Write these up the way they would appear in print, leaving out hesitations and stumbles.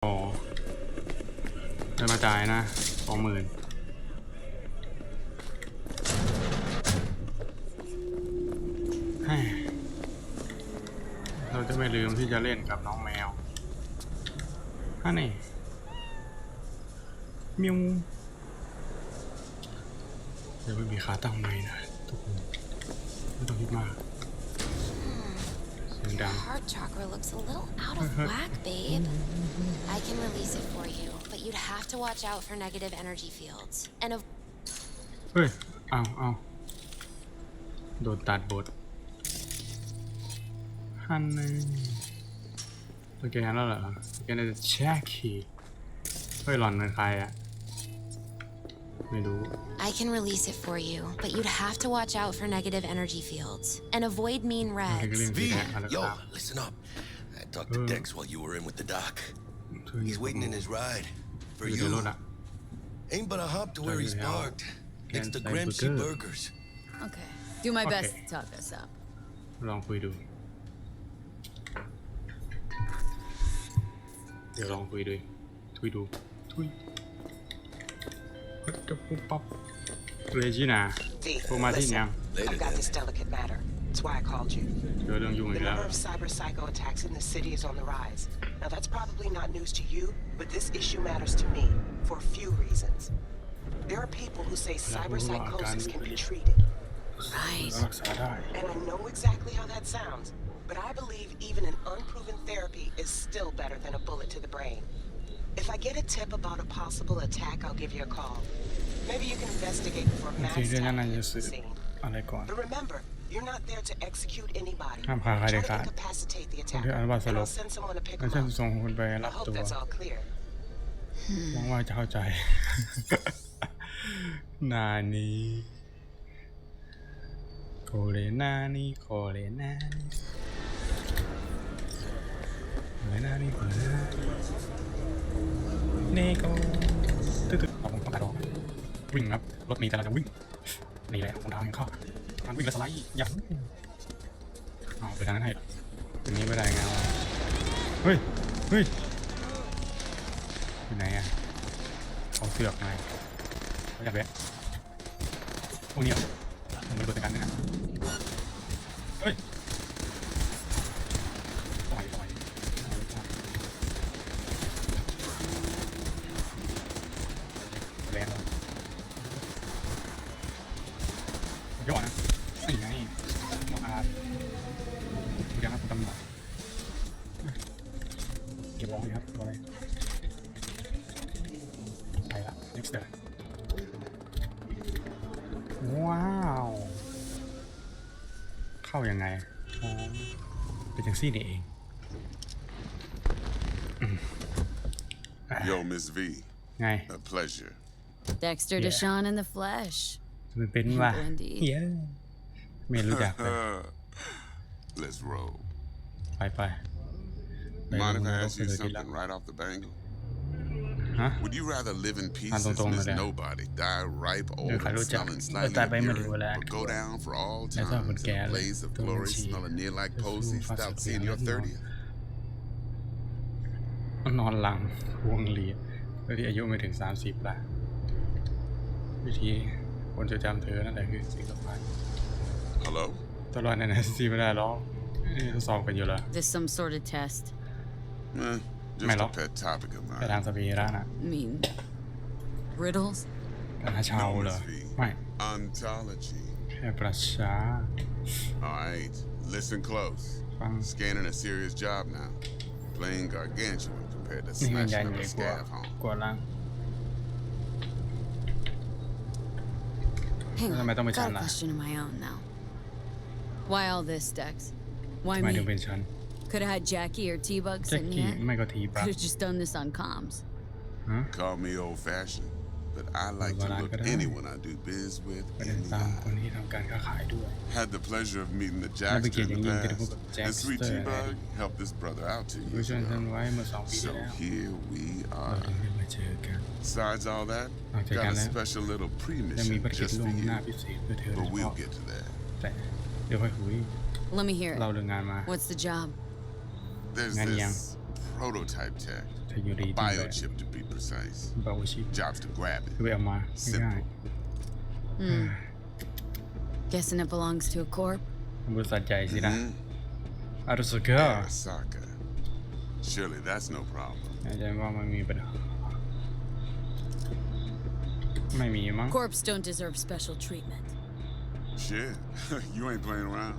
อ๋อได้มาจ่ายนะ20,000เราจะไม่ลืมที่จะเล่นกับน้องแมวนี่มิวเดี๋ยวไม่มีขาตั้งไม้นะทุกคนไม่ต้องคิดมากเสียงดัง Heart chakra looks a little out of whack, babe. I can release it for you, but you'd have to watch out for negative energy fields. And of เฮ้ยเอาโดนตัดบทฮันนี่โอเคแล้วเหรอโอเคน่าจะแช็คคีเฮ้ยหล่อนเป็นใครอะไม่รู้ I can release it for you, but you'd have to watch out for negative energy fields and avoid mean reds. V, yo, listen up. I talked to Dex while you were in with the doc. He's waiting in his ride for you. Ain't but a hop to where he's parked, next to Gramsci Burgers. Okay, do my best to talk us up. ลองคุยดูเดี๋ยวลองคุยดูจะปุ๊บปั๊บเรจิน่าโทรมาที่ยัง I've got this delicate matter. That's why I called you. เจอเรื่องยุ่งอี The กแล้ว number of cyber psycho attacks in the city is on the rise. Now that's probably not news to you, but this issue matters to me for a few reasons. There are people who say cyber psychosis can be treated. Right. รักษาได้ And I know exactly how that sounds, but I believe even an unproven therapy is still better than a bullet to the brain. If I get a tip about a possible attack, I'll give you a call. Maybe you can investigate before mass attacking is seen. อะไรก่อน But remember, you're not there to execute anybody. ห้ามพาใคร Try เด็ด to ขาด incapacitate the คนที่ attacker, อนุบาลส and ล I'll บ send someone to pick แล้ว him ฉัน up. ส่งคนไปรั I บ hope ตัว that's all clear. หวังว่าจะเข้าใจ นานี้โคเรนานี่โคเรนานี่เนโกตึ๊ดๆเอาผมประกาศออกวิ่งครับรถมีแต่เราจะวิ่งนี่แหละของทางเข้ามันวิ่งแล้วสไลด์ยังเอาไปทางนั้นให้ทีนี้ไม่ได้ไงเฮ้ยอยู่ไหนอะเอาเสือกมาอยากแวะโอ้เนี่ยมันเป็นตัวจัดการนะเฮ้ยปล่อยแรงเลยย่อนะนี่ไงมองอาร์เดี๋ยวครับตำรวจเก็บร้องดีครับตัวอะไรไปละ next ว้าวเข้ายังไงอ๋อเป็นจังซี่นี่เองYo, Miss V. ไง A pleasure. Dexter Deshawn in the flesh. มันเป็นว่าเย้ไม่รู้จักเลย Let's roll. ไป Mind if I ask you something right off the bangle? ฮะ Would you rather live in peace as Miss Nobody, die ripe, old, and smelling slightly impure, or go down for all time in a blaze of glory, smelling near like posies, without seeing your 30th? นอนหลังพวงหลีดเพื่อที่อายุไม่ถึง30ละวิธีคนจะจำเธอนั่นแหละคือสิ่งสำคัญ Hello? ตลอดในนั้นซีไม่ได้หรอกทดสอบกันอยู่เหรอ This some sort of test? Just a pet topic of ไปทาง mine. สปีระนะ Mean riddles? การหาชาว No, เหรอ Miss V. ไม่ Ontology. แค่ประชา Alright, listen close. ฟัง Scanning a serious job now. Playing gargantuan compared to นี่มันใหญ่ smashing ให up ญ่ a กว่า scav home. ล่าง Hang Got on, a got a question of my own now. Why all this, Dex? Why หมายถึง me? เป็นฉัน Could have had Jackie or T-Bug แจ็ค sitting กี้ here. ไม่ก็ทีบัก Could have just done this on comms. Call me old-fashioned, but I like to look anyone I do biz with ประเด็น in the ตามคน eye. ที่ทำการค้าขายด้วย Had the pleasure of meeting the และเป็นเกีย Jackster รติอย่าง in ยิ่ง the ที่ได้พบ past. กับแจ็ค The ส sweet เตอร์ T-Bug helped this brother out 2 ผู้ years ชวนฉัน ago. ไว้เมื่อ2 ปี So แล้ว here we เรา are. ถึงได้มาเจอกัน Besides all that, Okay, got a Galen. special little จะมี pre-mission ภารกิจ just ล่ว for ง you. หน้าพิเศษเพื่อเธอโดย But เฉ we'll พาะ get to that. แต่เดี๋ยวค่อยคุย Let me hear เรา it. เรื่องงานมา What's the job? There's Ngan yang. this prototype tech. เทคโนโลยีที่แบบ Biochip to be precise. เบาชิป Job's to grab คือ it. ไปเอามาง่าย Guessing it belongs to a corp. ๆบริษัทใหญ่สินะอารุสเกอร์ Arasaka. Surely that's no problem. อาจารย์ว่ามันมีปัญหาไม่มีมั้ง Corps don't deserve special treatment. Shit, you ain't playing around.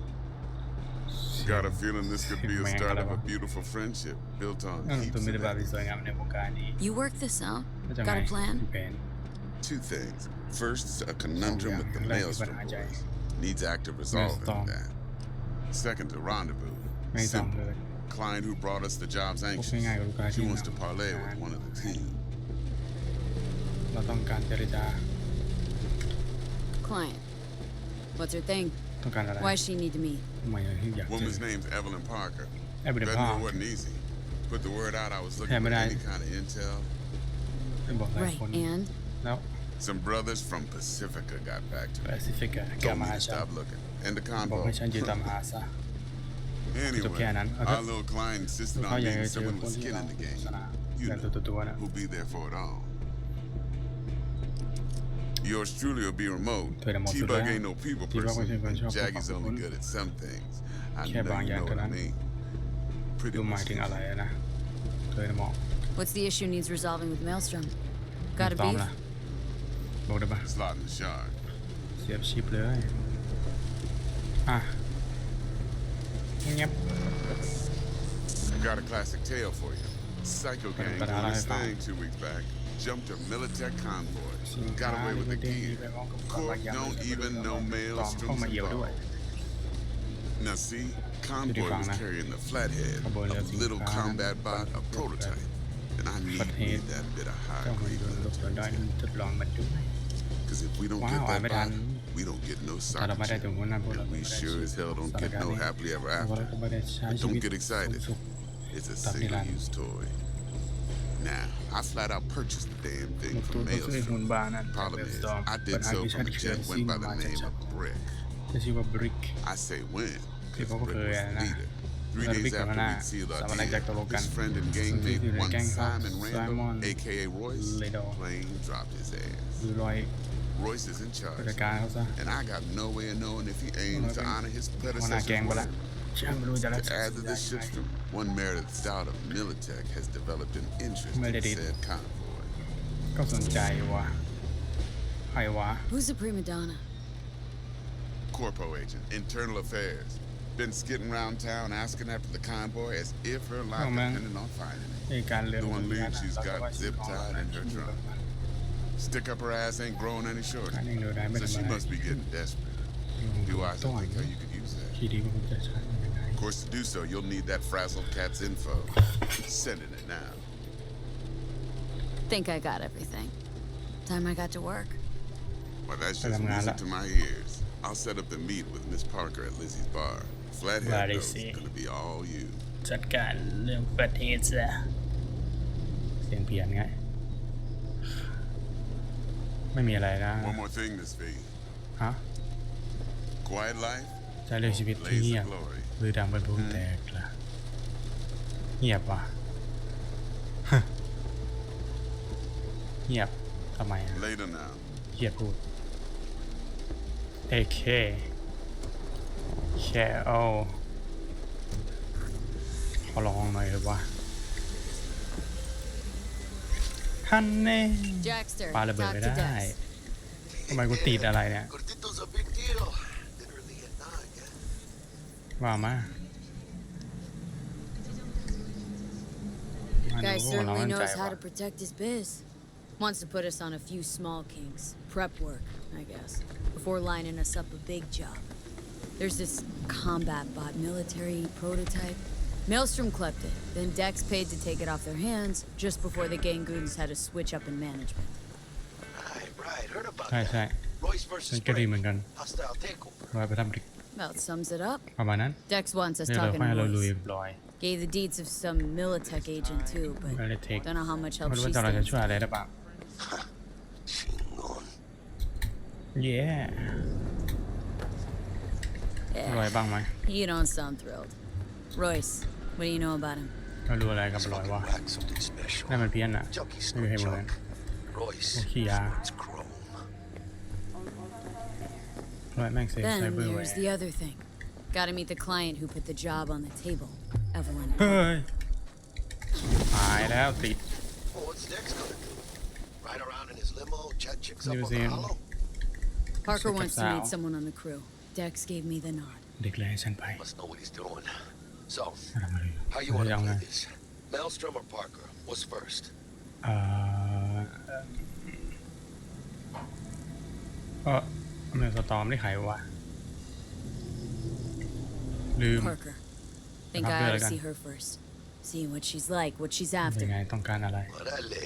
Got a feeling this could be a start of a beautiful friendship built on ตัว heaps มิตร of ภาพที่ effort. สวยงามในวงการนี้ You work this out? ก็จะไง Got a plan? แผน Two things. First, a conundrum with the Maelstrom boys. Needs active resolving Maelstrom. that. Second, a rendezvous. ไม่ต้อง Simple. เลย Client who brought us the job's พวก anxious. ง่ายๆกับลูกค้า She ที่ wants to parlay with one of the team. เราต้องการเจรจา Client. What's her thing? ต้องการอะไร Why does she need to meet? ทำไมถึงอยากเจอ Woman's name's Evelyn Parker. Evelyn Bet knew Parker it wasn't easy. Put the word out I was looking Yeah, for but any kind of intel. เป็นบอกหลาย Right, คน and? แล้ว Some brothers from Pacifica got back to แป me. ซิฟิกอะแก Told มา me หา to ฉัน stop looking. And the บอก convo. ให้ฉันยืนตามหาซะ Anyway, Japan, our little client insisted เขา on อยาก meeting จะเจอ someone คน with ที่ skin เรา in the game. สนาม You แบบ know, ตัวๆนะ who'll be there for it all. Yours truly will be remote. Thôi là một sự T-Bug đó. ain't no people T-Bug person. không phải And chọn Jaggy's phục only vụ. good at some things. I Khe know bằng you dạng know cái what I đó. mean. Pretty ดูหมาย much. ถึงอะไรอะนะเคยมอง What's the issue needs resolving with Maelstrom? Got a ตอม beef? ล่ะบอกได้ปะ Slot in the shard. เสียบชิปเลยอ่ะเงียบ Got a classic tale for you. Psycho gang But I doing his don't thing 2 weeks back. Jumped a Militech convoy. สิน Got ค้า away ที่ with ไม่ the ได้ gear. ไปพร้อมกับความ Corp บางอย่าง don't even know ตอม Maelstrom's เข้ามาเอี่ยวด้วย involved. Now see, convoy was Fang, carrying the flathead, Convoy a là little Fang. combat bot, a prototype. And I need Flathead. that bit of เจ้า high หุ่น grade ยนต์หลบ military ได้ tech. ทดลองมันด้วย Because if we don't Wow, get that I bet bot, I'm- we don't get no ถ้าเรา soccer ไม่ได้ chip. ตรงนั้นพวกเรา And we ไม่ได้ sure as hell don't สถาน get การ no ณ์นี้ happily ever พวกเรา after. ก็ไม่ได้ใช้ But ชีวิ don't ต get excited. สุข It's a Stop it, single-use toy. Now, I flat out purchased the damn ๆ thing ตัว from ตัวซื้อหุ่น Maelstrom. บาร์นั้นจาก Problem เว็บ is, สตอร์ I เปิด did หา so ที่ชั from ด a เจน jet ซิ่ง went by the มา name ชัด of Brick. ๆจะชื่อว่าบริก I say when, Thì because có Brick cười was à, the nè. leader. 3 Là days Brick after mà nè. we'd sealed our Sao mà lại deal, giặc tàu lô his canh. friend and Xong gang thì mate, là one gang Fox, Simon Randall, Simon a.k.a. Royce, lấy đầu. plain dropped his ass. ดูรอย Royce is in ผู้ charge, จัดการเขาซะ and I got no way of knowing if he aims to honor his หัวหน้า predecessor's แกงไปละ word. ช่างไม่รู้จะรัก To ษา add to ได้ this ยังไง shitstorm, one merited stout of Militech has developed an interest in Merited. said convoy. ก็สนใจวะใครวะ Who's the prima donna? Corpo agent, internal affairs. Been skidding around town asking after the convoy as if her life Oh, man. depended on finding it. ในการเลือก The one lead she's เราก็ got ว่าชีวิตของเรา zip-tied นั้น in her อยู่แบบ trunk. นั้น Stick up her ass ain't growing any กา shorter. รเองเดียวได้ไม่ So ทำ she อะไร must be getting desperate. อยู่ Be wise ต้ to อง think how you could use that. ที่ดีก็คงจะใช้ยังไง Of course, to do so, you'll need that frazzled cat's info. Sending it now. Think I got everything. Time I got to work. Well, that's Pero just mga music ala. to my ears. I'll set up the meet with Miss Parker at Lizzie's bar. Bloody Flathead knows see. it's gonna be all you. จัดการเรื่องประเทศซะเสียงเพี้ยนไงไม่มีอะไรนะ One more thing, Miss V. ฮะ Quiet life, ใช้เรื่องชีวิตที่ blaze เงีย of บ glory. หรือดังเป็นภูมิแตกล่ะเงียบว่ะ เงียบทำไมอะ Later now. เฮียพูดเอเคแค่เอาขอลองหน่อยเลยว่าท่านแน่ Jackster, ปาระเบิด talk ไม่ to ได้ Dex. ทำไมกูติดอะไรเนี่ย Cortito's a big deal. Literally at night, yeah. ว่ามา Guy พวกเรา certainly มั่นใจ knows how ว่ะ to protect his biz. Wants to put us on a few small kinks. Prep work, I guess. Before lining us up a big job. There's this combat bot military prototype. Maelstrom clept it. Then Dex paid to take it off their hands just before the gang goons had to switch up in management. Right. Heard about ใช่ that. ใช่ Royce ฉัน versus ก็ดี Brick. เหมือนกัน Hostile takeover. รอยไปทำบริก About sums it up. ประมาณนั้น Dex wants us เดี๋ยวเรา talking ค่อย to เราลุย Royce. บอย Gave the deeds of some Militech agent too, but ไม่ได้เทค don't know how much ไม่ help รู้ she ว่าเราจะ stands. ช่วยอะไรได้บ้าง Chingon. เย้รอย Yeah, บ้างไหม you don't sound thrilled. Royce, what do you know about him? เรารู้อะไรกับรอยวะ Rack something special. นั่นมันเพี้ยนอะ Junkies ไม่มีใคร no เหมือน junk. Royce, Okay, yeah. it's chrome. ร้อยแม่งเซฟไซ Then เบอร์แว there's ร์ the other thing. Gotta meet the client who put the job on the table, Evelyn. เฮ้ยหายแล้วติด Well, what's Dex gonna do? Ride around in his limo, chat chicks up on the Museum. hollow? Parker wants to out. meet someone on the crew. Dex gave me the nod. เด็กเลยให้ฉันไป Must know what he's doing. So, ทำอะไร how you ไม่ want ได้ to เอาไง play this? Maelstrom or Parker? What's first? เอ่อเมลสตอมได้ขายวะลืม Parker. Think I'll I do ought it to again. see her first. See what she's like, what she's เป็น after. ไงต้องการอะไร Órale.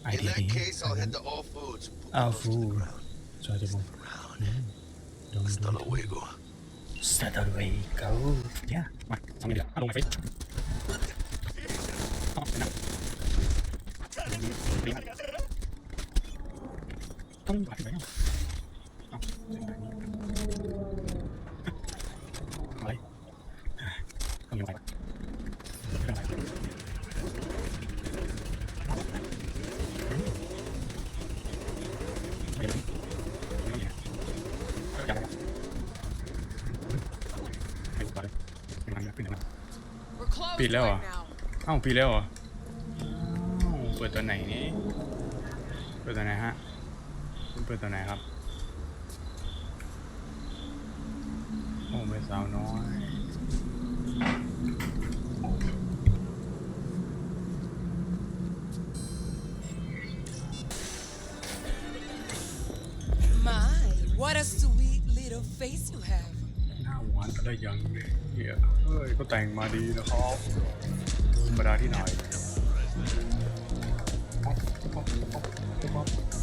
ไอ In เดีย that นี้ case, I'll head to All Foods. and put เอา those to ฟู the ground. จอจะมอง Ground. ดง Hasta luego. สตาร์ทเวย์go ย่ามาทำไงดีลงไปฟิตอ๋อเป็นนะต้องหวานไปเนาะอะไรต้องยังไงปิดแล้วเหรอเอ้าปิดแล้วเหรอเปิดตัวไหนนี่เปิดตัวไหนฮะเปิดตัวไหนครับโอ้ไม่สาวน้อย My, what a sweet little face you have. หน้าหวานอะไรอย่างนี้เฮียเฮ้ยก็แต่งมาดีนะครับธรรมดาที่ไหน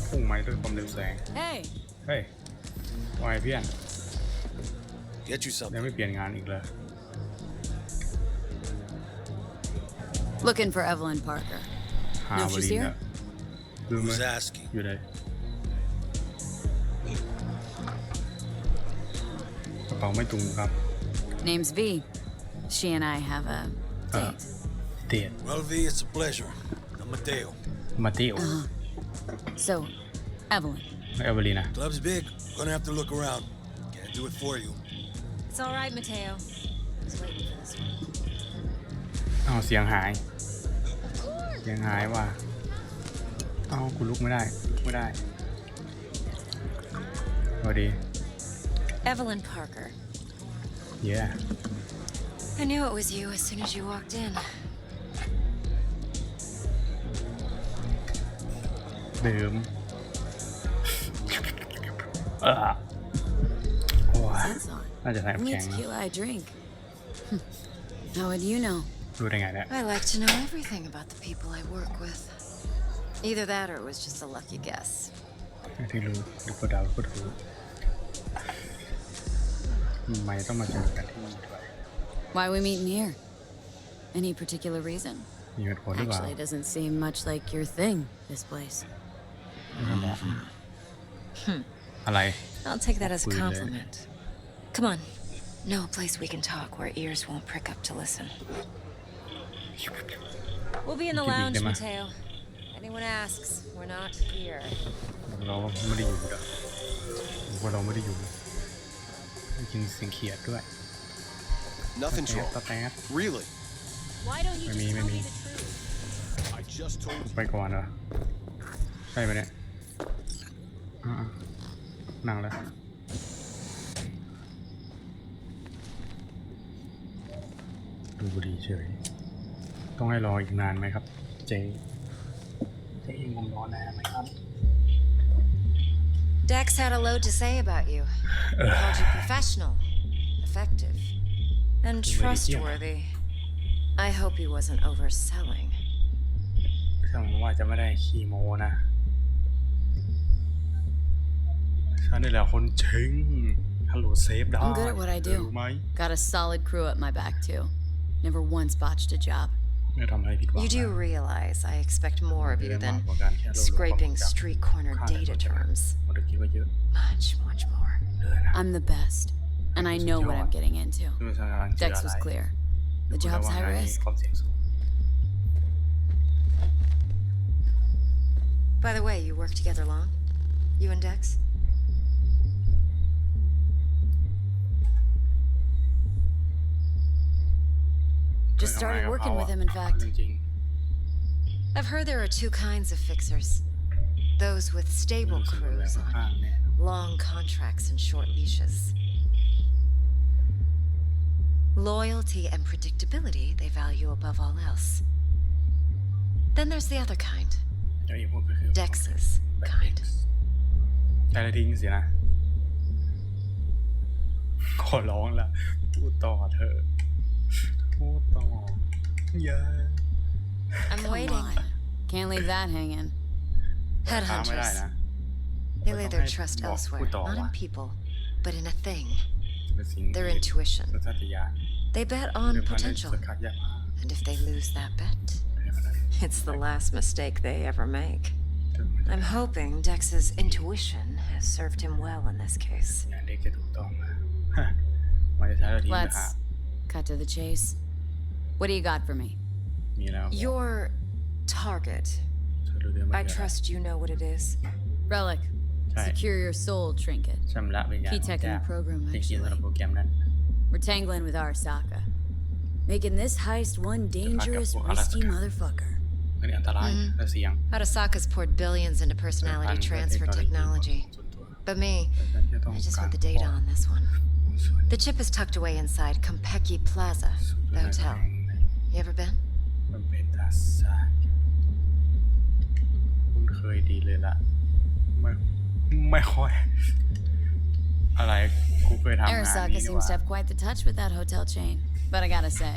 พุ่งไม้ด้วยความเร็วแสง Hey, เฮ้ย วายเพี้ยน Get you ยัง something. ไม่เปลี่ยนงานอีกเลย looking for Evelyn Parker. หา No, บ she's ริน here? อะดูไหม Who's asking? อยู่ไหนกระเป๋าไม่ตุงครับ Name's V. She and I have a date. เตียด Well, V, it's a pleasure. I'm Mateo. มาเตียว So, Evelyn. เอเวอรีนะ Club's big. Gonna have to look around. Can't do it for you. It's all right, Mateo. I was waiting for this one. อ้าวเสียงหาย เสียงหายว่ะอ้าวกูลุกไม่ได้ลุกไม่ได้สวัสดี Evelyn Parker. เย้ I knew it was you as soon as you walked in. ดื่มโอ้ย That's on. น่าจะใส่ Only น้ำแข็ง tequila I drink. How would you know? รู้ได้ไงเนี่ย I like to know everything about the people I work with. Either that or it was just a lucky guess. ที่รู้หรือก็เดาก็รู้ทำไมต้องมาเจอกันที่นี่ด้วย Why we meeting here? Any particular reason? มีเหตุผลหรือเปล่า Actually, it doesn't seem much like your thing, this place. อะไร I'll take that as a Really? compliment. Come on. Know a place we can talk where ears won't prick up to listen. We'll be in the Give me lounge, them. Mateo. Anyone asks, we're not here. เราไม่ได้อยู่นะว่าเราไม่ได้อยู่ได้ยินเสียงเขียดด้วย Nothing's แต๊ wrong. ดแต๊ด Really? Why don't you ไม่มีไม่มี I just told ไปก่อนเหรอใช่ไหมเนี่ยนั่งแล้วดูบุหรี่เฉยต้องให้รออีกนานไหมครับเจ๊ยังงงรอนานไหมครับ Dex had a load to say about you. He called you professional, effective, and trustworthy. I hope he wasn't overselling. ฉันว่าจะไม่ได้คีโมนะฉันนี่แหละคนเชิงฮัลโหลเซฟได้ I'm good at what I รู้ do. ไหม Got a solid crew at my back, too. Never once botched a job. ไม่ทำอะไรผิดหวัง You do นะ realize I expect more of you ได้มาก than กว่าการแค่รวบรวม scraping ความจำ street corner ค่า data แต่ละ terms. มันจะคิดว่าเยอะ Much, much more. เลยนะ I'm the best, and I know what I'm getting into. คือฉันกำลังเจอ Dex อะไร was clear. The คุณ job's ว่า high ไง risk. ความเสี่ยงสูง By the way, you work together long? You and Dex? Just started working with him, in fact. จริง I've heard there are two kinds of fixers. Those with ๆ stable รู้สึกว่าแบบ crews ค่อนข้าง on แน่ long contracts and short leashes. Loyalty and predictability they value above all else. Then there's the other kind, เจ้าอีกพวกก็คือ Dex's แบบ kind. ใจละทิ้งสินะ ขอร้องละพูดต่อเถอะพูดต่ออย่า I'm Come waiting. on. Can't leave that hanging. ค้างไม่ได้ Headhunters. นะ They lay their ต้องให้ trust บอก elsewhere, พูดต่อ not in ว่า people, but in a thing. เป็นสิ่ง Their ที่ intuition. สัญชาตญาณ They bet เดิ on มพันด้วย potential. สัญชาตญาณ And if they lose that bet, แพ้ไม่ได้ it's the last mistake they ever make. ถึงมันจะ I'm hoping Dex's intuition has served him well in this case. งานเด็กจะถูกต้องนะฮะมันจะใช้เราทิ้งนะ Let's cut to the chase. What do you got for me? มีแล้ว Your target. เธอรู้เรื่อง I trust you know what it is. Relic. Right. Secure your soul trinket. ชำระวิญญาณ Key ของ tech in เจ้า the program, ที่เขียน actually. ในโปรแกรมนั้น We're tangling with Arasaka. Making this heist one dangerous, risky motherfucker. เป็นอันตรายและเสี่ยง Arasaka's poured billions into personality transfer technology. But me, I just want the data on this one. The chip is tucked away inside Kompeki Plaza, the hotel. You ever been? มันเป็นทัศน์คุณเคยดีเลยล่ะไม่ค่อย อะไรกูเคยทำงานนี้ Arasaka นี่ seems to ว่า have quite the touch with that hotel chain. But I gotta say,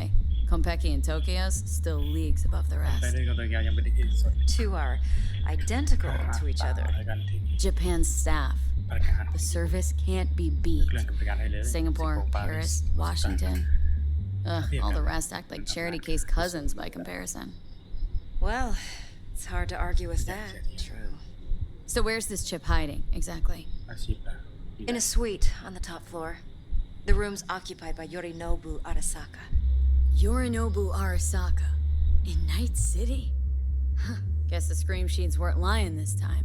Kompeki and Tokyo's still leagues above the ไป rest. ได้ก็ตัวอย่างยังไม่ได้ที่สุด Two are identical to each ต่าง other. อะไรกันที่ Japan's staff. พนักงาน The service can't be beat. เรื่องกับการได้เลย Singapore, สิงคโปร์ปารีส Paris, Washington. All the rest act like charity case cousins by comparison. Well, it's hard to argue with that. True. So where's this chip hiding, exactly? อาชีพอะ In a suite on the top floor. The room's occupied by Yorinobu Arasaka. Yorinobu Arasaka. In Night City? Huh. Guess the scream sheets weren't lying this time.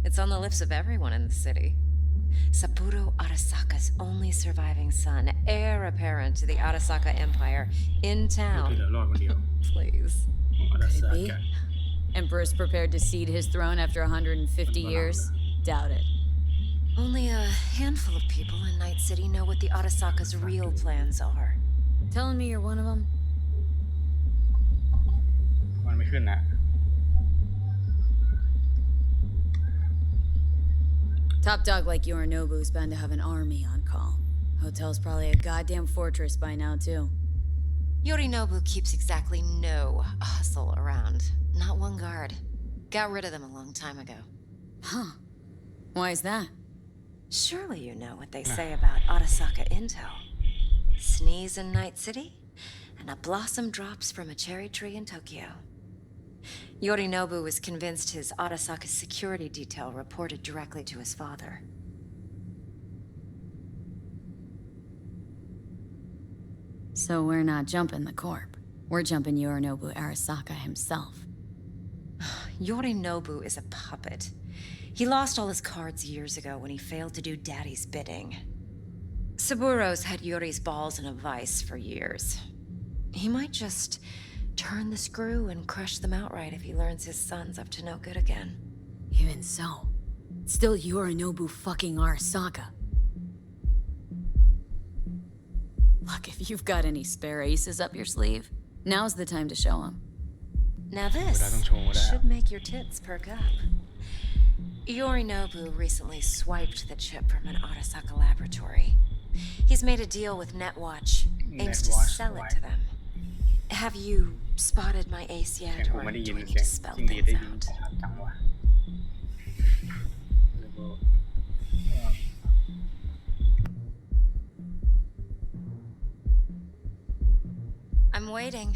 It's on the lips of everyone in the city. Saburo Arasaka's only surviving son, heir apparent to the Arasaka Empire, in ที่ town. เหลือรอดคนเดียว Please. อารา Could ซา it be? กะ Emperor's prepared to cede his throne after 150 years? Doubt it. Only a handful of people in Night City know what the Arasaka's real plans are. Telling me you're one of them? มันไม่ขึ้นนะ Top dog like Yorinobu's bound to have an army on call. Hotel's probably a goddamn fortress by now, too. Yorinobu keeps exactly no hustle around. Not one guard. Got rid of them a long time ago. Huh. Why is that? Surely you know what they say about Arasaka intel. Sneeze in Night City, and a blossom drops from a cherry tree in Tokyo. Yorinobu was convinced his Arasaka security detail reported directly to his father. So we're not jumping the corp. We're jumping Yorinobu Arasaka himself. Yorinobu is a puppet. He lost all his cards years ago when he failed to do Daddy's bidding. Saburo's had Yori's balls in a vice for years. He might just turn the screw and crush them outright if he learns his son's up to no good again. Even so, it's still Yorinobu fucking Arasaka. Look, if you've got any spare aces up your sleeve, now's the time to show him. Now this should make your tits perk up. Yorinobu recently swiped the chip from an Arasaka laboratory. He's made a deal with Netwatch, aims to sell it to them. Have you spotted my ace เสียง yet, กู or ไม่ได้ do ยิ I น need เสีย to ง spell จริงดีได้ things ยิน out? ชัดจังวะ I'm waiting.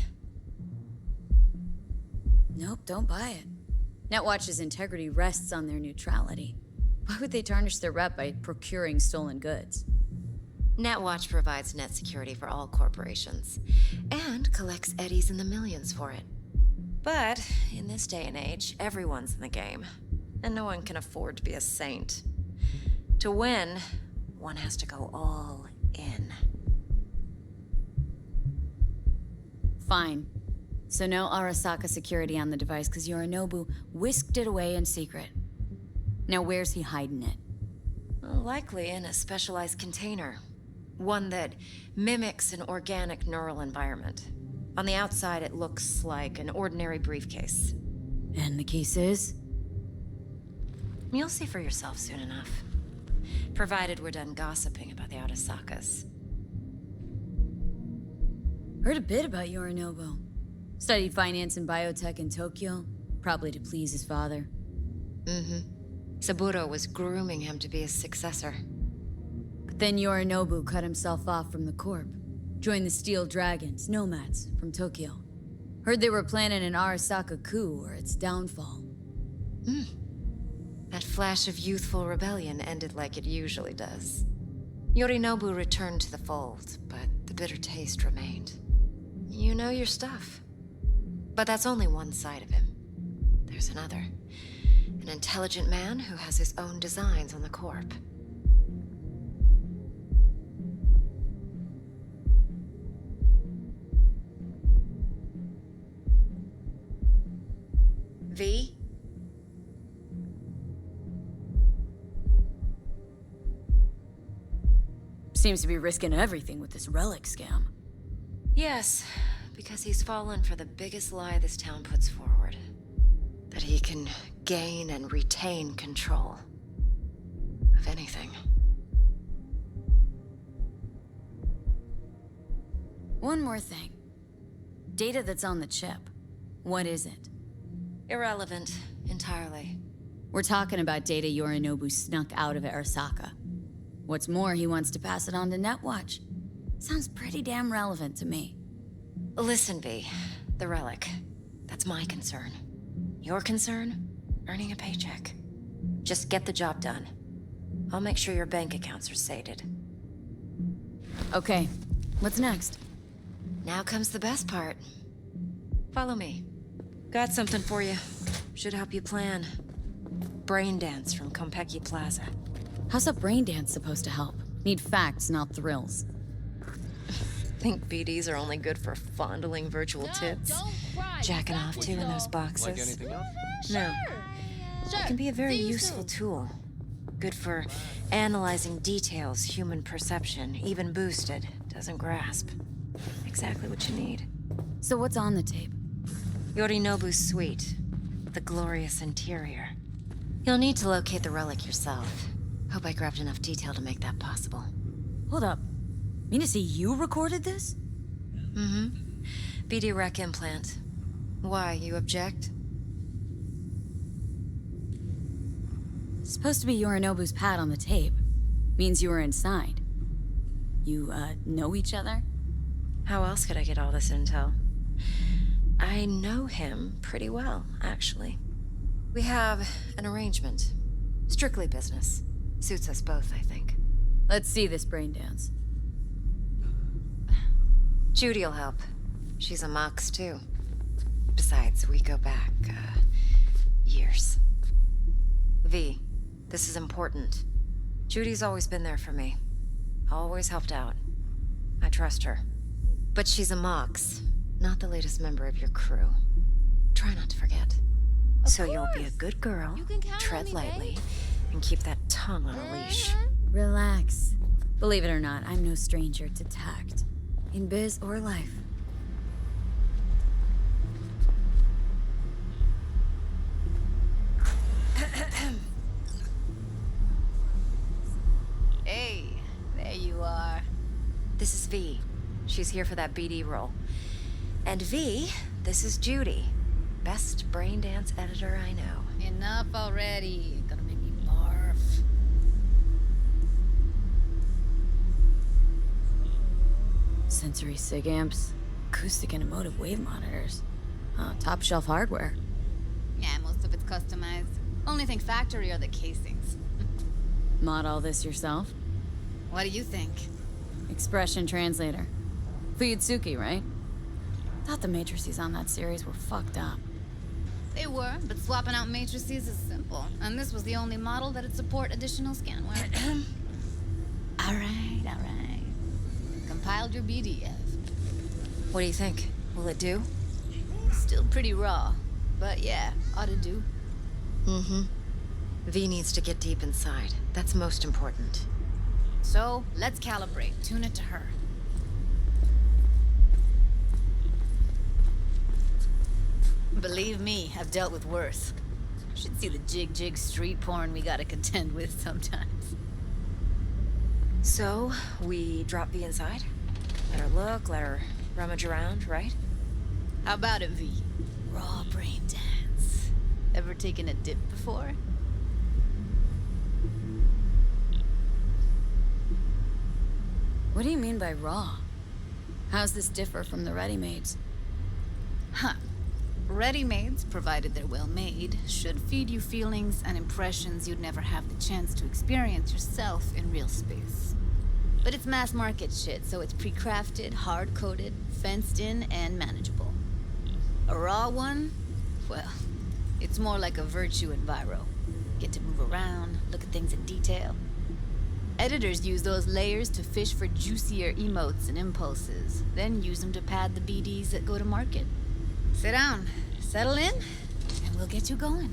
Nope, don't buy it. Netwatch's integrity rests on their neutrality. Why would they tarnish their rep by procuring stolen goods? Netwatch provides net security for all corporations, and collects eddies in the millions for it. But in this day and age, everyone's in the game, and no one can afford to be a saint. To win, one has to go all in. Fine. So no Arasaka security on the device because Yorinobu whisked it away in secret. Now where's he hiding it? Well, likely in a specialized container. One that mimics an organic neural environment. On the outside, it looks like an ordinary briefcase. And the case is? You'll see for yourself soon enough. Provided we're done gossiping about the Arasakas. Heard a bit about Yorinobu. Studied finance and biotech in Tokyo, probably to please his father. Saburo was grooming him to be his successor. But then Yorinobu cut himself off from the Corp. Joined the Steel Dragons, nomads, from Tokyo. Heard they were planning an Arasaka coup or its downfall. That flash of youthful rebellion ended like it usually does. Yorinobu returned to the fold, but the bitter taste remained. You know your stuff. But that's only one side of him. There's another. An intelligent man who has his own designs on the Corp. V? Seems to be risking everything with this relic scam. Yes, because he's fallen for the biggest lie this town puts forward. That he can gain and retain control of anything. One more thing. Data that's on the chip. What is it? Irrelevant, entirely. We're talking about data Yorinobu snuck out of Arasaka. What's more, he wants to pass it on to Netwatch. Sounds pretty damn relevant to me. Listen, V. The relic. That's my concern. Your concern? Earning a paycheck. Just get the job done. I'll make sure your bank accounts are sated. Okay, what's next? Now comes the best part. Follow me. Got something for you. Should help you plan. Brain dance from Konpeki Plaza. How's a brain dance supposed to help? Need facts, not thrills. Think BDs are only good for fondling virtual tits? Jacking off to in those boxes? Like anything else? No. It can be a very useful tool. Good for analyzing details human perception, even boosted, doesn't grasp. Exactly what you need. So what's on the tape? Yorinobu's suite. The glorious interior. You'll need to locate the relic yourself. Hope I grabbed enough detail to make that possible. Hold up. Mean to say you recorded this? BD rec implant. Why, you object? Supposed to be Yorinobu's pad on the tape. Means you were inside. You, know each other? How else could I get all this intel? I know him pretty well, actually. We have an arrangement. Strictly business. Suits us both, I think. Let's see this brain dance. Judy'll help. She's a Mox, too. Besides, we go back, years. V, this is important. Judy's always been there for me. Always helped out. I trust her. But she's a Mox, not the latest member of your crew. Try not to forget. So you'll be a good girl, tread lightly, and keep that tongue on a leash. Relax. Believe it or not, I'm no stranger to tact. In biz or life. Hey, there you are. This is V. She's here for that BD role. And V, this is Judy. Best brain dance editor I know. Enough already. Gonna make me barf. Sensory sig amps, acoustic and emotive wave monitors. Top shelf hardware. Yeah, most of it's customized. Only thing factory are the casings. Mod all this yourself? What do you think? Expression translator. Fuyutsuki, right? Thought the matrices on that series were fucked up. They were, but swapping out matrices is simple. And this was the only model that'd support additional scanware. Alright. Compiled your BDF. What do you think? Will it do? Still pretty raw, but yeah, ought to do. Mm-hmm. V needs to get deep inside. That's most important. So, let's calibrate. Tune it to her. Believe me, I've dealt with worse. Should see the jig street porn we gotta contend with sometimes. So, we drop V inside? Let her look, let her rummage around, right? How about it, V? Raw brain dance. Ever taken a dip before? What do you mean by raw? How's this differ from the ready-mades? Huh. Ready-mades, provided they're well made, should feed you feelings and impressions you'd never have the chance to experience yourself in real space. But it's mass market shit, so it's pre-crafted, hard-coded, fenced in, and manageable. A raw one? Well, it's more like a virtue enviro. Get to move around, look at things in detail. Editors use those layers to fish for juicier emotes and impulses, then use them to pad the BDs that go to market. Sit down, settle in, and we'll get you going.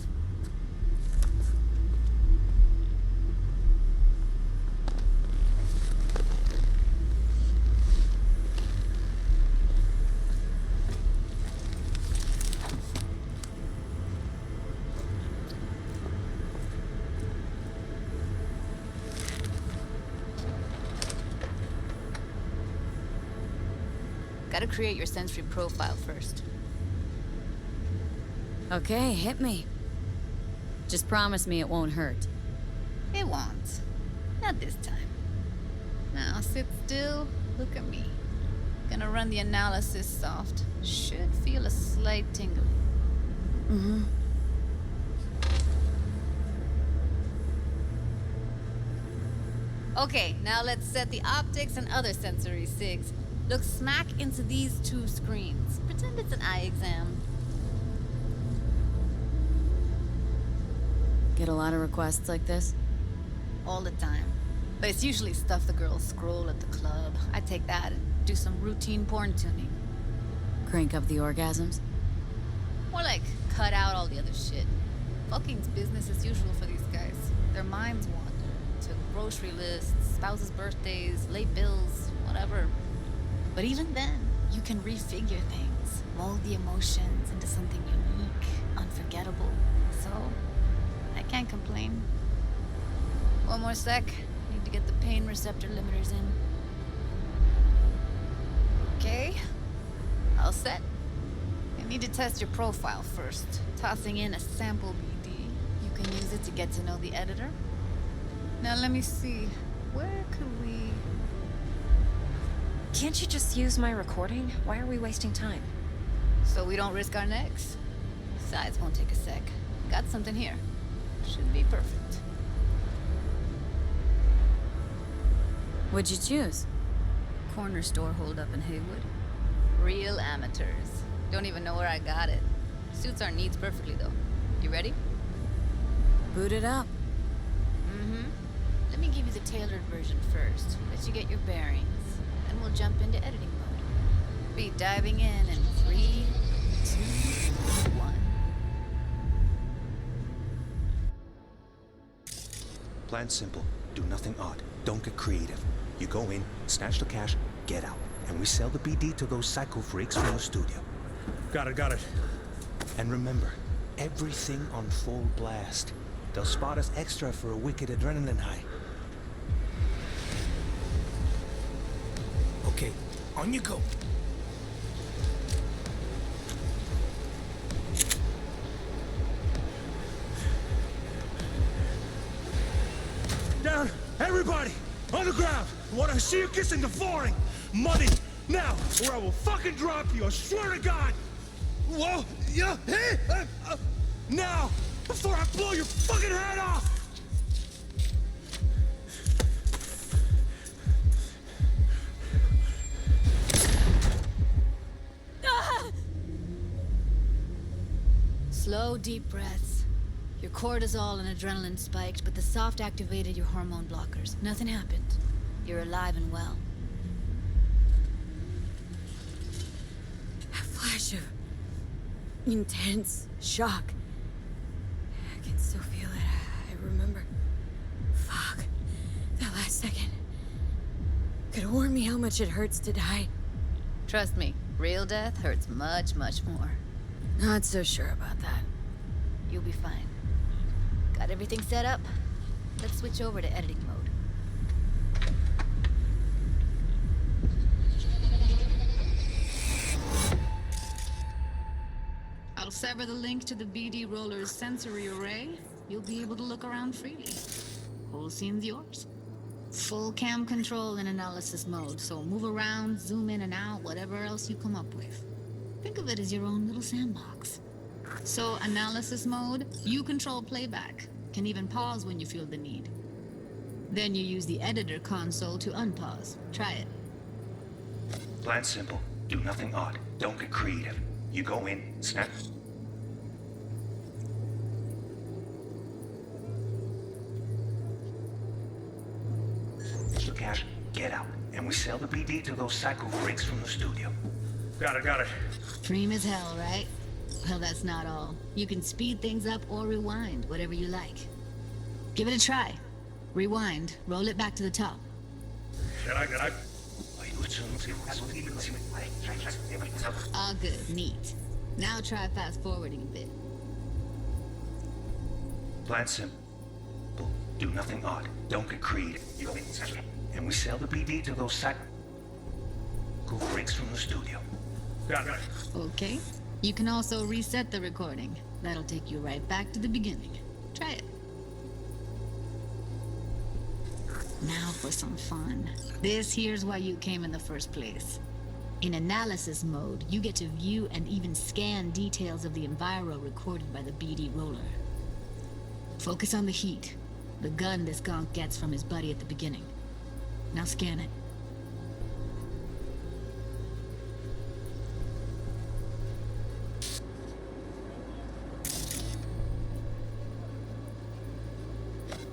Gotta create your sensory profile first. Okay, hit me. Just promise me it won't hurt. It won't. Not this time. Now sit still, look at me. Gonna run the analysis soft. Should feel a slight tingle. Mm-hmm. Okay, now let's set the optics and other sensory sigs. Look smack into these two screens. Pretend it's an eye exam. Get a lot of requests like this? All the time. But it's usually stuff the girls scroll at the club. I take that and do some routine porn tuning. Crank up the orgasms? More like cut out all the other shit. Fucking's business as usual for these guys. Their minds wander to grocery lists, spouses' birthdays, late bills, whatever. But even then, you can refigure things, mold the emotions into something unique, unforgettable. So, I can't complain. One more sec. Need to get the pain receptor limiters in. Okay. All set. I need to test your profile first. Tossing in a sample BD. You can use it to get to know the editor. Now let me see. Where could we... Can't you just use my recording? Why are we wasting time? So we don't risk our necks? Besides, won't take a sec. Got something here. Should be perfect. What'd you choose? Corner store holdup in Haywood. Real amateurs. Don't even know where I got it. Suits our needs perfectly, though. You ready? Boot it up. Mm-hmm. Let me give you the tailored version first. Let you get your bearings. Then we'll jump into editing mode. Be diving in 3, 2, 1. Plan simple. Do nothing odd. Don't get creative. You go in, snatch the cash, get out. And we sell the BD to those psycho freaks from the studio. Got it. And remember, everything on full blast. They'll spot us extra for a wicked adrenaline high. Okay, on you go. Down, everybody! On the ground! I want to see you kissing the flooring! Money, now, or I will fucking drop you, I swear to God! Whoa, yeah, hey! Now, before I blow your fucking head off! Slow, deep breaths. Your cortisol and adrenaline spiked, but the soft activated your hormone blockers. Nothing happened. You're alive and well. A flash of intense shock. I can still feel it. I remember. Fuck. That last second. Could warn me how much it hurts to die. Trust me, real death hurts much, much more. Not so sure about that. You'll be fine. Got everything set up? Let's switch over to editing mode. I'll sever the link to the BD Roller's sensory array. You'll be able to look around freely. Whole scene's yours. Full cam control in analysis mode, so move around, zoom in and out, whatever else you come up with. Think of it as your own little sandbox. So, analysis mode, you control playback. Can even pause when you feel the need. Then you use the editor console to unpause. Try it. Plan simple. Do nothing odd. Don't get creative. You go in, snap. The cash, get out. And we sell the BD to those psycho freaks from the studio. Got it. Dream as hell, right? Well, that's not all. You can speed things up or rewind, whatever you like. Give it a try. Rewind, roll it back to the top. All good, neat. Now try fast forwarding a bit. Plan simple. Do nothing odd. Don't get creative. You go in, and we sell the BD to those psycho freaks from the studio. Got it. Okay. You can also reset the recording. That'll take you right back to the beginning. Try it. Now for some fun. This here's why you came in the first place. In analysis mode, you get to view and even scan details of the enviro recorded by the BD roller. Focus on the heat, the gun this gonk gets from his buddy at the beginning. Now scan it.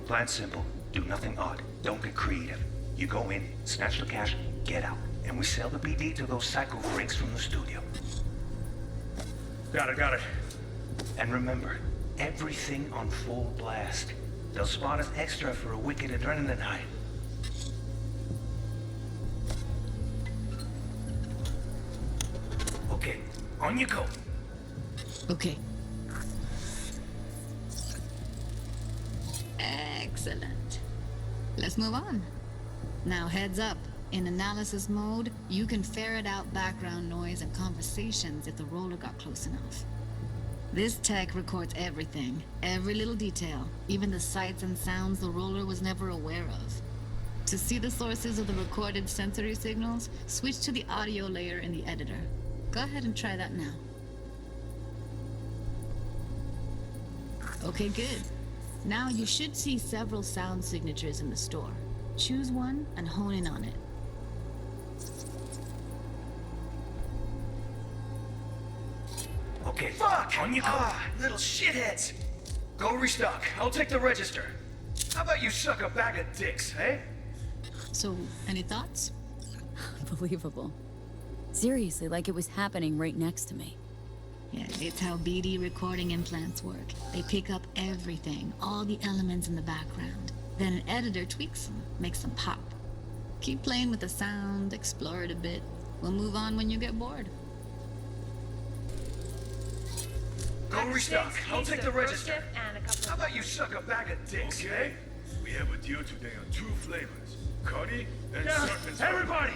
Plan simple. Do nothing odd. Don't get creative. You go in, snatch the cash, get out. And we sell the BD to those psycho freaks from the studio. Got it. And remember, everything on full blast. They'll spot us extra for a wicked adrenaline high. Okay, on you go. Okay. Excellent. Let's move on. Now heads up. In analysis mode, you can ferret out background noise and conversations if the roller got close enough. This tech records everything, every little detail, even the sights and sounds the roller was never aware of. To see the sources of the recorded sensory signals, switch to the audio layer in the editor. Go ahead and try that now. Okay, good. Now you should see several sound signatures in the store. Choose one and hone in on it. Okay, fuck! On you go! Little shitheads! Go restock. I'll take the register. How about you suck a bag of dicks, eh? So, any thoughts? Unbelievable. Seriously, like it was happening right next to me. Yeah, it's how BD recording implants work. They pick up everything, all the elements in the background. Then an editor tweaks them, makes them pop. Keep playing with the sound, explore it a bit. We'll move on when you get bored. Go restock. I'll take the register. How about you suck a bag of dicks, eh? We have a deal today on 2 flavors. Cuddy and Serpent's. Everybody!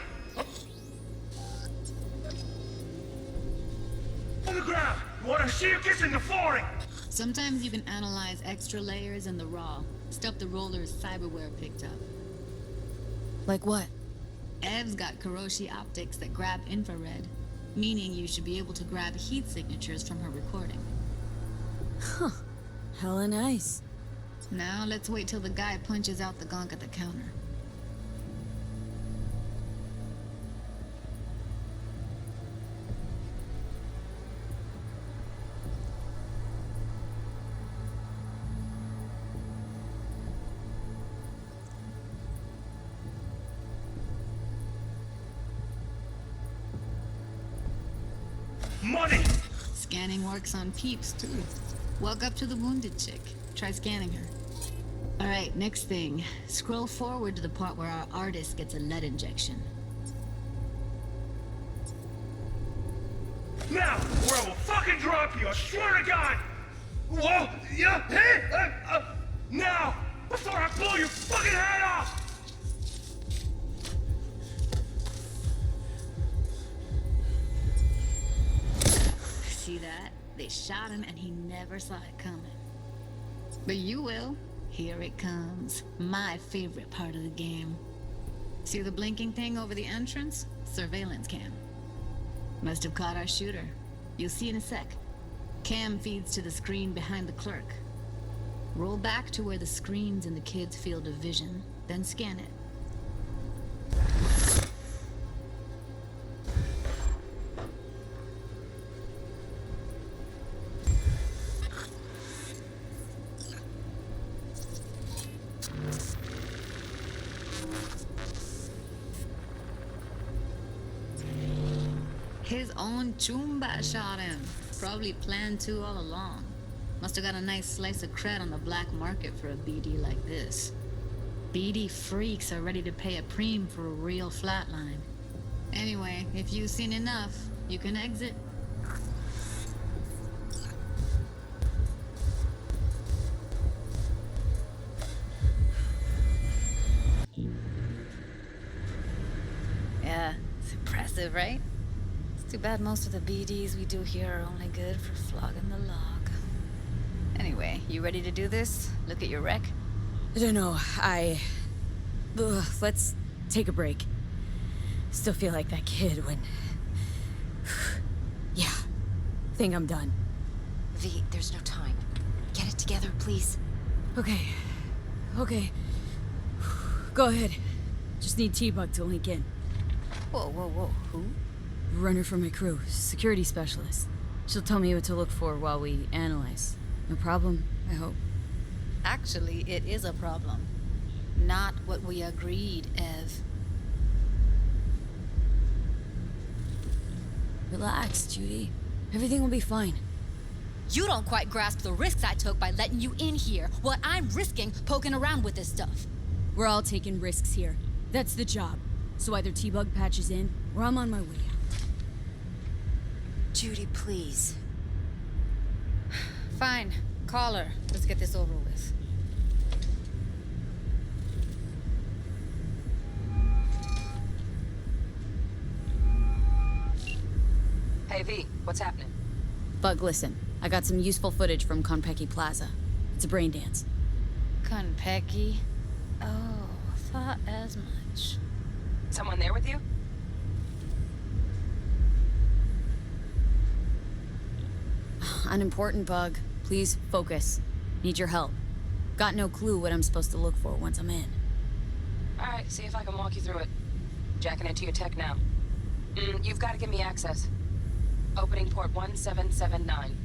On the ground! You wanna see you kissing the flooring? Sometimes you can analyze extra layers in the raw, stuff the roller's cyberware picked up. Like what? Ev's got Kiroshi optics that grab infrared, meaning you should be able to grab heat signatures from her recording. Huh. Hella nice. Now let's wait till the guy punches out the gonk at the counter. money! Scanning works on peeps, too. Walk up to the wounded chick. Try scanning her. Alright, next thing. Scroll forward to the part where our artist gets a lead injection. Now, or I will fucking drop you, I swear to God! Whoa, yeah, hey, now, before I blow your fucking head off! See that? They shot him and he never saw it coming. But you will. Here it comes. My favorite part of the game. See the blinking thing over the entrance? Surveillance cam. Must have caught our shooter. You'll see in a sec. Cam feeds to the screen behind the clerk. Roll back to where the screen's in the kid's field of vision, then scan it. His own Chumba shot him. Probably planned to all along. Must have got a nice slice of cred on the black market for a BD like this. BD freaks are ready to pay a preem for a real flatline. Anyway, if you've seen enough, you can exit. Yeah, it's impressive, right? Too bad most of the BDs we do here are only good for flogging the log. Anyway, you ready to do this? Look at your wreck? I don't know, let's take a break. Still feel like that kid when... Yeah, think I'm done. V, there's no time. Get it together, please. Okay. Go ahead. Just need T-Bug to link in. Whoa. Who? Runner for my crew, security specialist. She'll tell me what to look for while we analyze. No problem, I hope. Actually, it is a problem. Not what we agreed, Ev. Relax, Judy. Everything will be fine. You don't quite grasp the risks I took by letting you in here. What I'm risking poking around with this stuff. We're all taking risks here. That's the job. So either T-Bug patches in, or I'm on my way out. Judy, please. Fine. Call her. Let's get this over with. Hey, V, what's happening? Bug, listen. I got some useful footage from Konpeki Plaza. It's a brain dance. Konpeki? Oh, thought as much. Someone there with you? Unimportant, Bug. Please focus. Need your help. Got no clue what I'm supposed to look for once I'm in. Alright, see if I can walk you through it. Jacking into your tech now. You've got to give me access. Opening port 1779.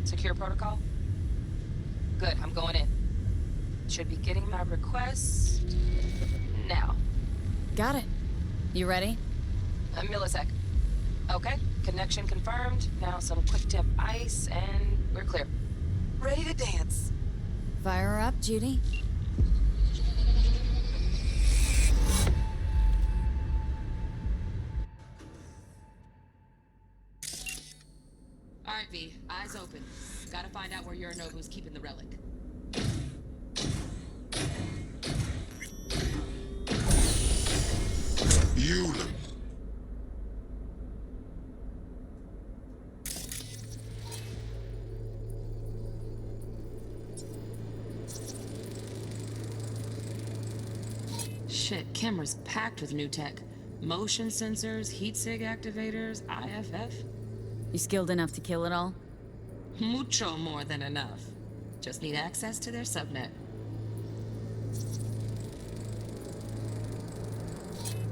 Secure protocol? Good, I'm going in. Should be getting my request... now. Got it. You ready? A millisec. Okay, connection confirmed. Now some quick tip ice, and we're clear. Ready to dance. Fire her up, Judy. Alright, V. Eyes open. Gotta find out where Yorinobu's keeping the relic. Eula. Shit, camera's packed with new tech. Motion sensors, heat sig activators, IFF. You skilled enough to kill it all? Mucho more than enough. Just need access to their subnet.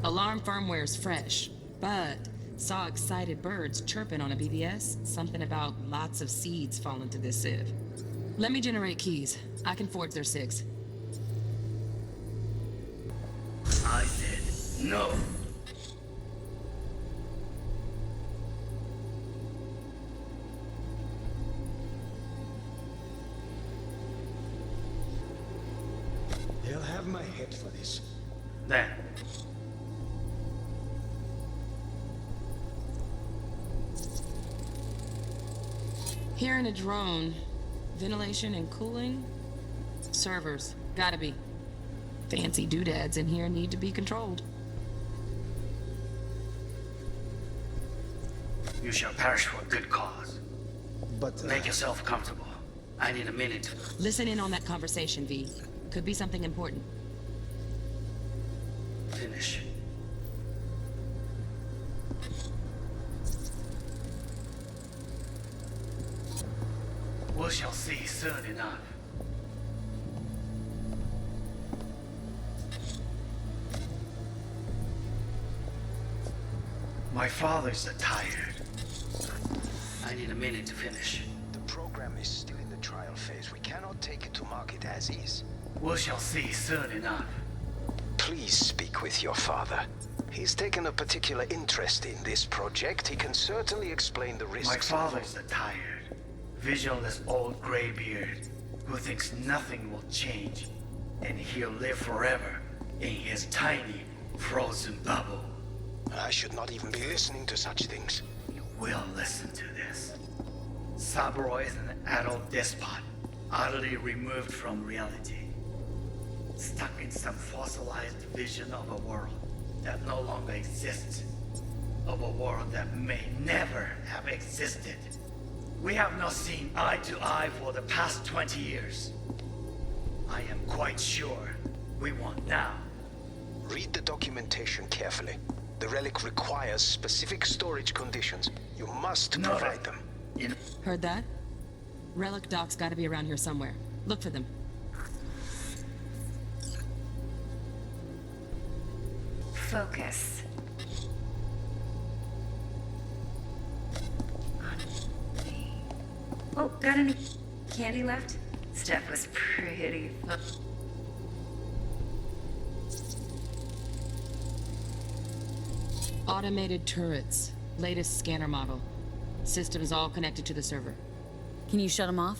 Alarm firmware's fresh, but saw excited birds chirping on a BBS. Something about lots of seeds falling to this sieve. Let me generate keys. I can forge their SIGs. I said no. have my head for this. Then, Here in a drone, ventilation and cooling, servers, gotta be. Fancy doodads in here need to be controlled. you shall perish for a good cause. But Make yourself comfortable. I need a minute. Listen in on that conversation, V. Could be something important. Finish. We shall see soon enough. My father's tired. I need a minute to finish. the program is still in the trial phase. We cannot take it to market as is. We shall see soon enough. Please speak with your father. He's taken a particular interest in this project. He can certainly explain the risks. My father's a tired, visionless old graybeard who thinks nothing will change, and he'll live forever in his tiny, frozen bubble. I should not even be listening to such things. You will listen to this. Saburo is an adult despot, utterly removed from reality. Stuck in some fossilized vision of a world that no longer exists. Of a world that may never have existed. We have not seen eye to eye for the past 20 years. I am quite sure we want now. Read the documentation carefully. The relic requires specific storage conditions. You must No, provide them. Heard that? Relic docs gotta be around here somewhere. Look for them. Focus. Oh, got any candy left? Stuff was pretty fun. Automated turrets. Latest scanner model. Systems all connected to the server. Can you shut them off?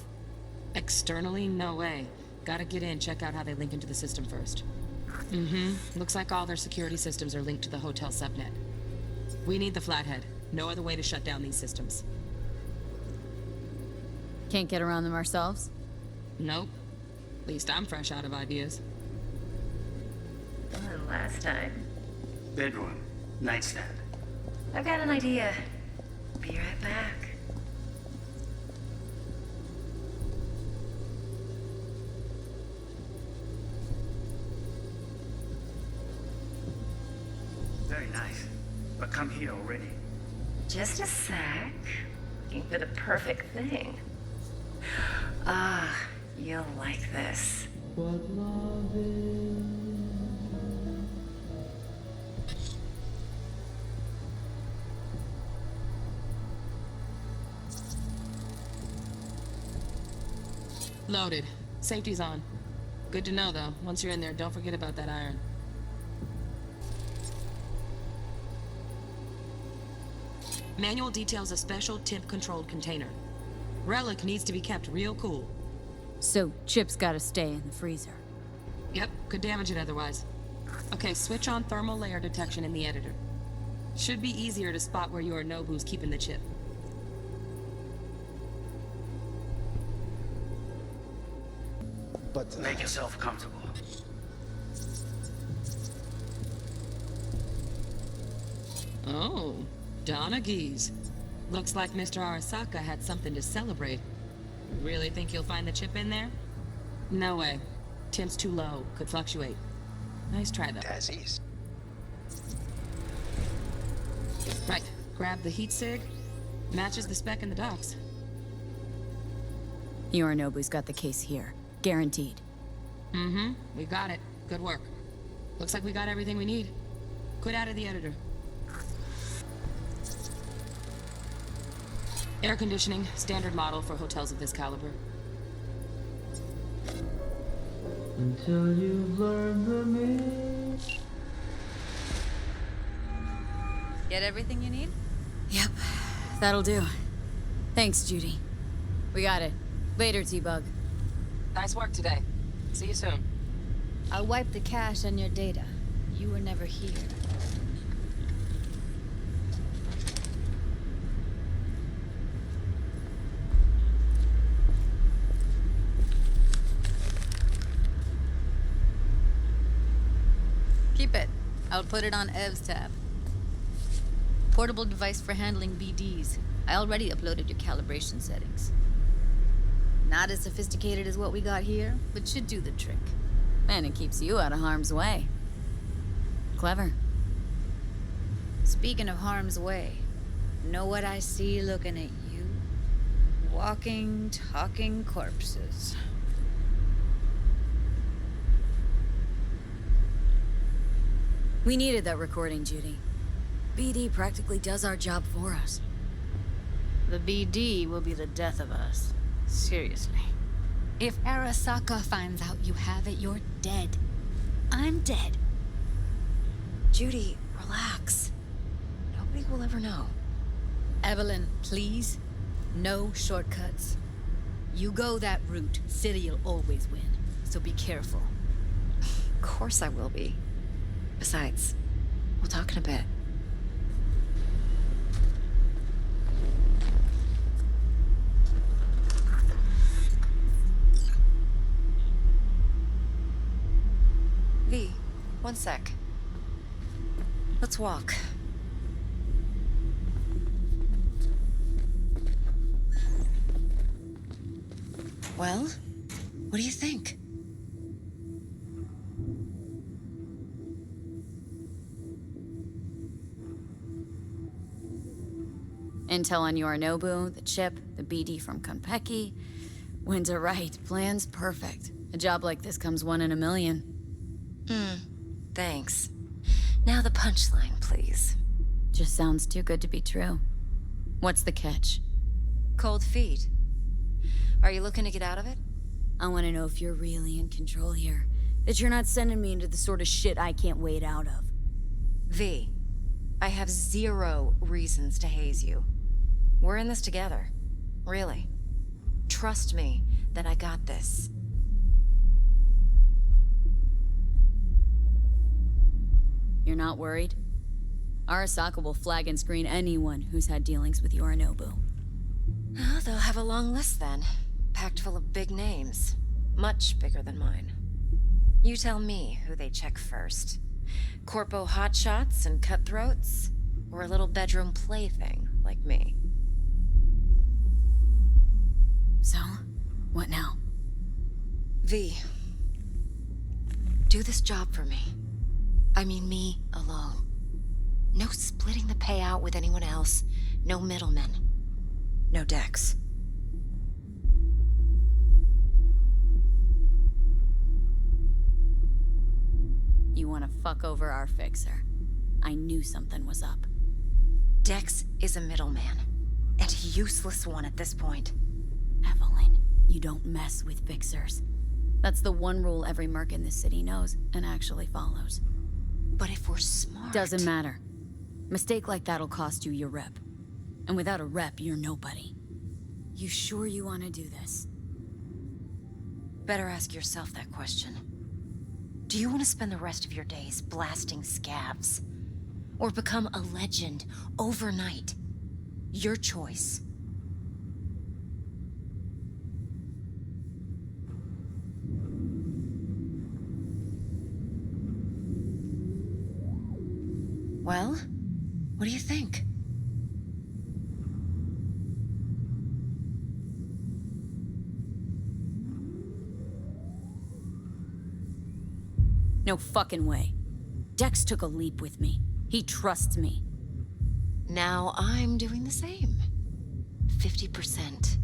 Externally, no way. Gotta get in, check out how they link into the system first. Looks like all their security systems are linked to the hotel subnet. We need the flathead. No other way to shut down these systems. Can't get around them ourselves? Nope. At least I'm fresh out of ideas. One last time. Bedroom, nightstand. I've got an idea. Be right back. Very nice. But come here already. Just a sec. Looking for the perfect thing. Ah, you'll like this. Loaded. Safety's on. Good to know, though. Once you're in there, don't forget about that iron. Manual details a special temp-controlled container. Relic needs to be kept real cool. So, Chip's gotta stay in the freezer. Yep, could damage it otherwise. Okay, switch on thermal layer detection in the editor. Should be easier to spot where Yorinobu's keeping the chip. But Make yourself comfortable. Oh, Donaghys. Looks like Mr. Arasaka had something to celebrate. Really think you'll find the chip in there? No way. Temp's too low. Could fluctuate. Nice try, though. as is. Right. Grab the heat sig. Matches the spec in the docs. Yorinobu's got the case here. Guaranteed. We got it. Good work. Looks like we got everything we need. Quit out of the editor. Air conditioning, standard model for hotels of this caliber. Until you've learned the meaning. Get everything you need? Yep. That'll do. Thanks, Judy. We got it. Later, T-Bug. Nice work today. See you soon. I'll wipe the cache on your data. You were never here. Keep it. I'll put it on Ev's tab. Portable device for handling BDs. I already uploaded your calibration settings. Not as sophisticated as what we got here, but should do the trick. And it keeps you out of harm's way. Clever. Speaking of harm's way, know what I see looking at you? Walking, talking corpses. We needed that recording, Judy. BD practically does our job for us. The BD will be the death of us. Seriously. If Arasaka finds out you have it, you're dead. I'm dead. Judy, relax. Nobody will ever know. Evelyn, please. No shortcuts. You go that route, City'll always win. So be careful. Of course I will be. Besides, we'll talk in a bit. V, one sec. Let's walk. Well, what do you think? Intel on Yorinobu, the chip, the BD from Konpeki. Winter right, plan's perfect. A job like this comes one in a million. Thanks. Now the punchline, please. Just sounds too good to be true. What's the catch? Cold feet. Are you looking to get out of it? I want to know if you're really in control here. That you're not sending me into the sort of shit I can't wait out of. V, I have 0 reasons to haze you. We're in this together. Really. Trust me that I got this. You're not worried? Arasaka will flag and screen anyone who's had dealings with Yorinobu. Oh, they'll have a long list then. Packed full of big names. Much bigger than mine. You tell me who they check first. Corpo hotshots and cutthroats? Or a little bedroom plaything like me? So, what now? V, do this job for me. I mean me alone. No splitting the payout with anyone else. No middlemen. No Dex. You want to fuck over our fixer. I knew something was up. Dex is a middleman. And a useless one at this point. Evelyn, you don't mess with fixers. That's the one rule every merc in this city knows and actually follows. But if we're smart... Doesn't matter. Mistake like that'll cost you your rep. And without a rep, you're nobody. You sure you want to do this? Better ask yourself that question. Do you want to spend the rest of your days blasting scavs? Or become a legend overnight? Your choice. Well, what do you think? No fucking way. Dex took a leap with me. He trusts me. Now I'm doing the same. 50%.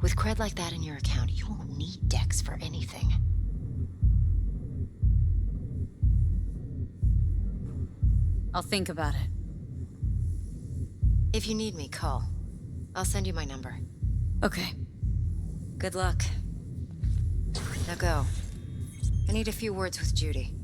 With cred like that in your account, you won't need Dex for anything. I'll think about it. If you need me, call. I'll send you my number. Okay. Good luck. Now go. I need a few words with Judy.